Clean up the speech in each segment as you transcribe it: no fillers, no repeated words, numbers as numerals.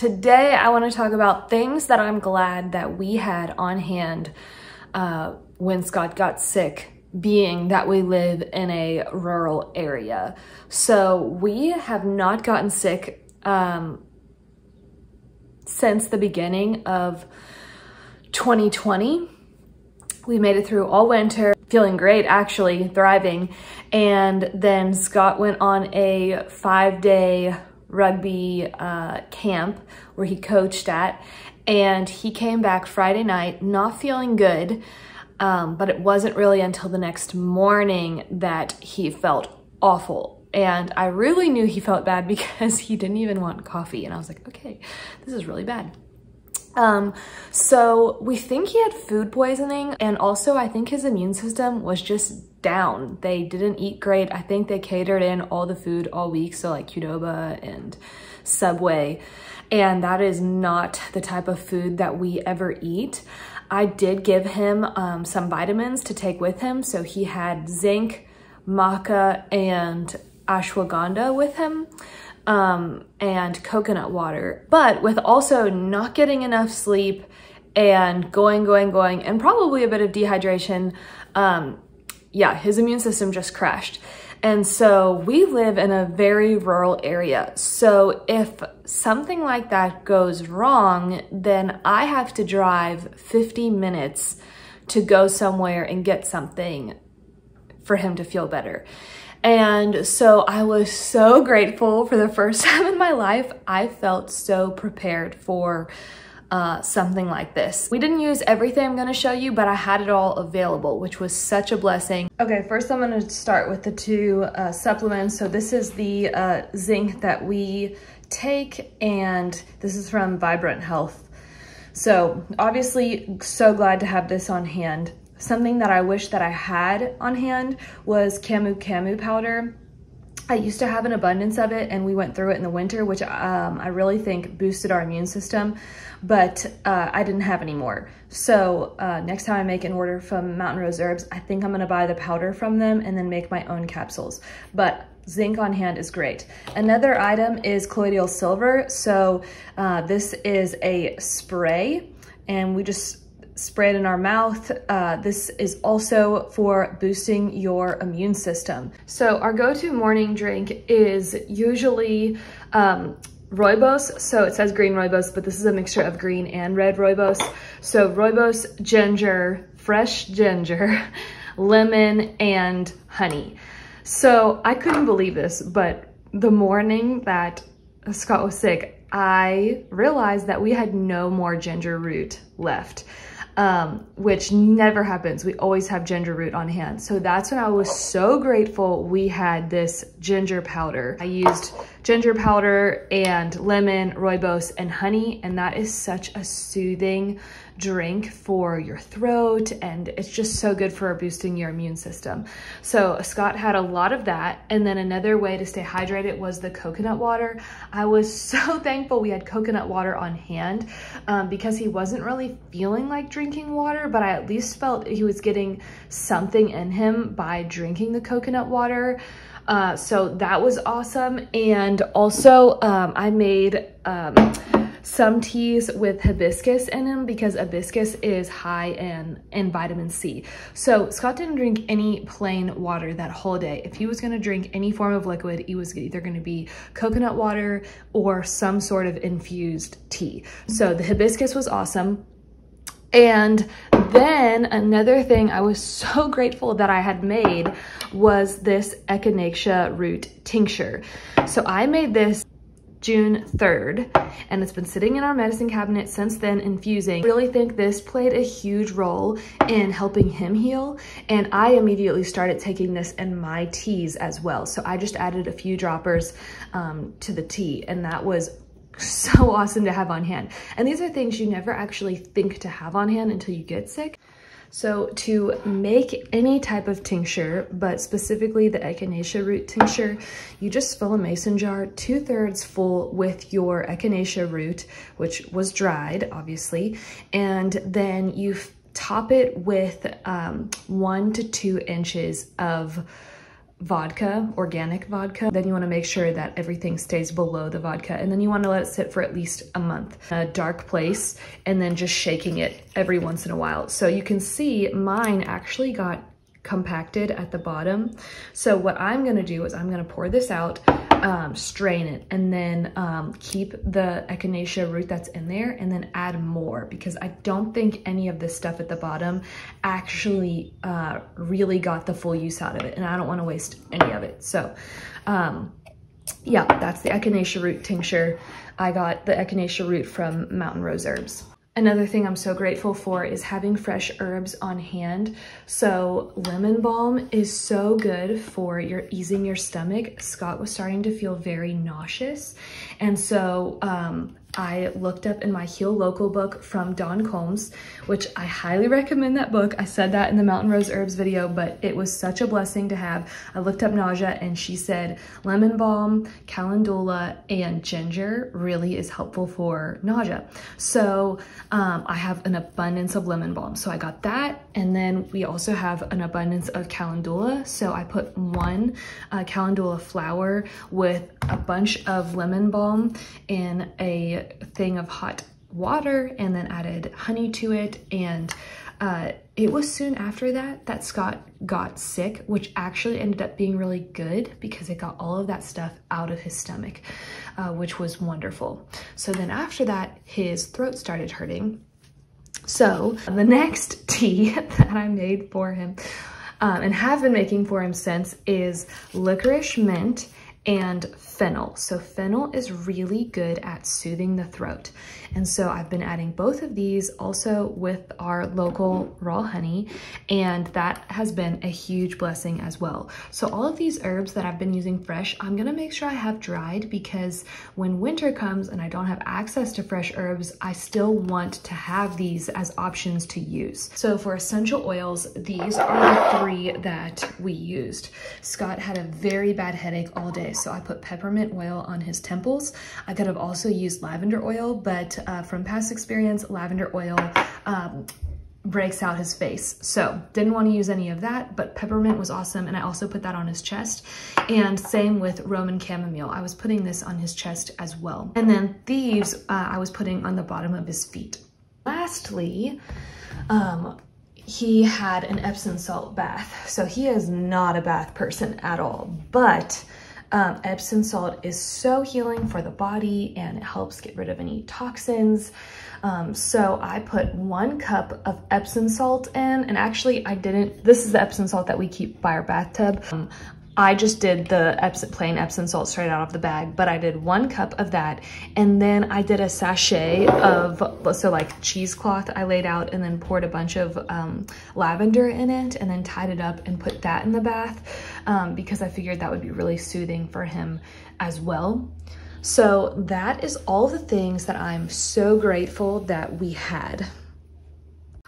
Today I want to talk about things that I'm glad that we had on hand when Scott got sick, being that we live in a rural area. So we have not gotten sick since the beginning of 2020. We made it through all winter, feeling great, actually, thriving. And then Scott went on a 5-day rugby camp where he coached at, and he came back Friday night not feeling good, but it wasn't really until the next morning that he felt awful. And I really knew he felt bad because he didn't even want coffee, and I was like, okay, this is really bad. So we think he had food poisoning, and also I think his immune system was just down. They didn't eat great. I think they catered in all the food all week, so like Qdoba and Subway, and that is not the type of food that we ever eat. I did give him some vitamins to take with him, so he had zinc, maca, and ashwagandha with him. And coconut water, but with also not getting enough sleep and going, and probably a bit of dehydration, yeah, his immune system just crashed. And so we live in a very rural area. So if something like that goes wrong, then I have to drive 50 minutes to go somewhere and get something for him to feel better. And so I was so grateful. For the first time in my life, I felt so prepared for something like this. We didn't use everything I'm gonna show you, but I had it all available, which was such a blessing. Okay, first I'm gonna start with the two supplements. So this is the zinc that we take, and this is from Vibrant Health. So obviously, so glad to have this on hand. Something that I wish that I had on hand was camu powder. I used to have an abundance of it, and we went through it in the winter, which I really think boosted our immune system, but I didn't have any more. So next time I make an order from Mountain Rose Herbs, I think I'm gonna buy the powder from them and then make my own capsules. But zinc on hand is great. Another item is colloidal silver. So this is a spray, and we just spray it in our mouth. This is also for boosting your immune system. So our go-to morning drink is usually rooibos. So it says green rooibos, but this is a mixture of green and red rooibos. So rooibos, ginger, fresh ginger, lemon, and honey. So I couldn't believe this, but the morning that Scott was sick, I realized that we had no more ginger root left. Which never happens. We always have ginger root on hand. So that's when I was so grateful we had this ginger powder. I used ginger powder and lemon, rooibos, and honey, and that is such a soothing drink for your throat, and it's just so good for boosting your immune system. So Scott had a lot of that, and then another way to stay hydrated was the coconut water. I was so thankful we had coconut water on hand because he wasn't really feeling like drinking water, but I at least felt he was getting something in him by drinking the coconut water. So that was awesome. And also I made some teas with hibiscus in them because hibiscus is high in vitamin C. So Scott didn't drink any plain water that whole day. If he was gonna drink any form of liquid, it was either gonna be coconut water or some sort of infused tea. So the hibiscus was awesome. And then another thing I was so grateful that I had made was this echinacea root tincture. So I made this June 3rd, and it's been sitting in our medicine cabinet since then, infusing. I really think this played a huge role in helping him heal, and I immediately started taking this in my teas as well. So I just added a few droppers to the tea, and that was so awesome to have on hand. And these are things you never actually think to have on hand until you get sick. So to make any type of tincture, but specifically the echinacea root tincture, you just fill a mason jar 2/3 full with your echinacea root, which was dried, obviously, and then you top it with 1 to 2 inches of vodka, organic vodka. Then you want to make sure that everything stays below the vodka, and then you want to let it sit for at least a month in a dark place, and then just shaking it every once in a while. So you can see mine actually got compacted at the bottom. So what I'm gonna do is I'm gonna pour this out, strain it, and then keep the echinacea root that's in there, and then add more, because I don't think any of this stuff at the bottom actually really got the full use out of it, and I don't want to waste any of it. So yeah, that's the echinacea root tincture. I got the echinacea root from Mountain Rose Herbs. Another thing I'm so grateful for is having fresh herbs on hand. So lemon balm is so good for easing your stomach. Scott was starting to feel very nauseous. And so I looked up in my Heal Local book from Dawn Combs, which I highly recommend that book. I said that in the Mountain Rose Herbs video, but it was such a blessing to have. I looked up nausea, and she said lemon balm, calendula, and ginger really is helpful for nausea. So I have an abundance of lemon balm. So I got that. And then we also have an abundance of calendula. So I put one calendula flower with a bunch of lemon balm in a thing of hot water, and then added honey to it. And it was soon after that Scott got sick, which actually ended up being really good because it got all of that stuff out of his stomach, which was wonderful. So then after that, his throat started hurting. So the next tea that I made for him, and have been making for him since, is licorice mint and fennel. So fennel is really good at soothing the throat. And so I've been adding both of these also with our local raw honey, and that has been a huge blessing as well. So all of these herbs that I've been using fresh, I'm gonna make sure I have dried, because when winter comes and I don't have access to fresh herbs, I still want to have these as options to use. So for essential oils, these are the 3 that we used. Scott had a very bad headache all day, so I put peppermint oil on his temples. I could have also used lavender oil, but from past experience, lavender oil breaks out his face. So didn't want to use any of that, but peppermint was awesome. And I also put that on his chest, and same with Roman chamomile. I was putting this on his chest as well. And then thieves, I was putting on the bottom of his feet. Lastly, he had an Epsom salt bath. So he is not a bath person at all, but Epsom salt is so healing for the body, and it helps get rid of any toxins. So I put 1 cup of Epsom salt in, and actually this is the Epsom salt that we keep by our bathtub. I just did the plain Epsom salt straight out of the bag, but I did 1 cup of that. And then I did a sachet of, so like cheesecloth I laid out, and then poured a bunch of lavender in it, and then tied it up and put that in the bath, because I figured that would be really soothing for him as well. So that is all the things that I'm so grateful that we had.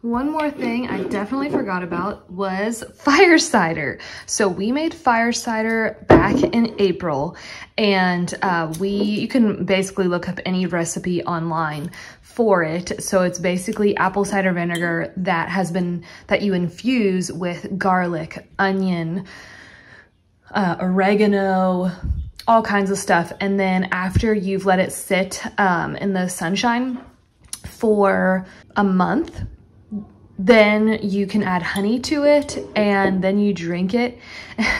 One more thing I definitely forgot about was fire cider. So we made fire cider back in April, and you can basically look up any recipe online for it. So it's basically apple cider vinegar that you infuse with garlic, onion, oregano, all kinds of stuff. And then after you've let it sit in the sunshine for a month, then you can add honey to it, and then you drink it.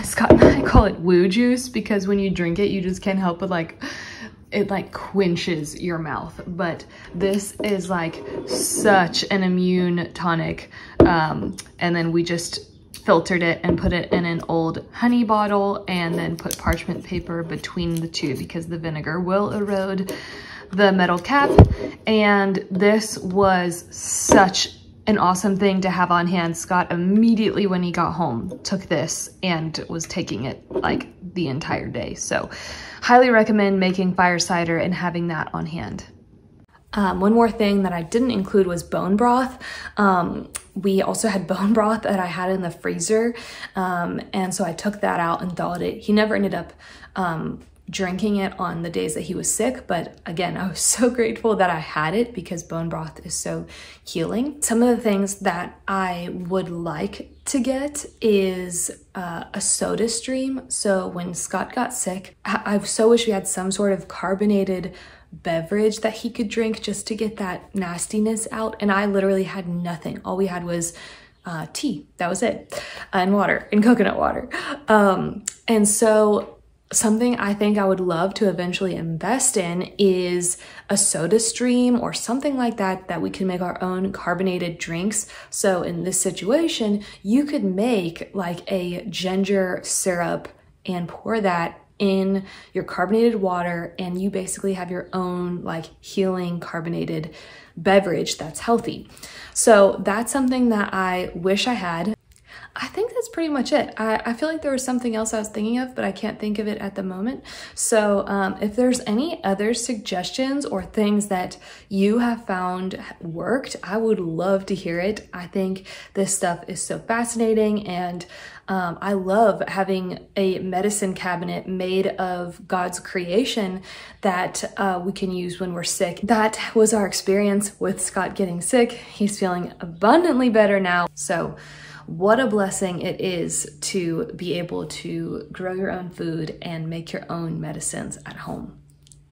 Scott and I call it woo juice, because when you drink it, you just can't help but it quenches your mouth. But this is like such an immune tonic. And then we just filtered it and put it in an old honey bottle, and then put parchment paper between the two, because the vinegar will erode the metal cap. And this was such an awesome thing to have on hand. Scott immediately when he got home took this and was taking it like the entire day. So highly recommend making fire cider and having that on hand. One more thing that I didn't include was bone broth. We also had bone broth that I had in the freezer. And so I took that out and thawed it. He never ended up drinking it on the days that he was sick, but again, I was so grateful that I had it because bone broth is so healing. Some of the things that I would like to get is a soda stream. So when Scott got sick, I so wish we had some sort of carbonated beverage that he could drink just to get that nastiness out. And I literally had nothing. All we had was tea. That was it. And water, and coconut water. And so something I think I would love to eventually invest in is a soda stream or something like that, that we can make our own carbonated drinks. So in this situation, you could make like a ginger syrup and pour that in your carbonated water, and you basically have your own like healing carbonated beverage that's healthy. So that's something that I wish I had. I think that's pretty much it. I feel like there was something else I was thinking of, but I can't think of it at the moment. So if there's any other suggestions or things that you have found worked, I would love to hear it. I think this stuff is so fascinating, and I love having a medicine cabinet made of God's creation that we can use when we're sick. That was our experience with Scott getting sick. He's feeling abundantly better now. So what a blessing it is to be able to grow your own food and make your own medicines at home.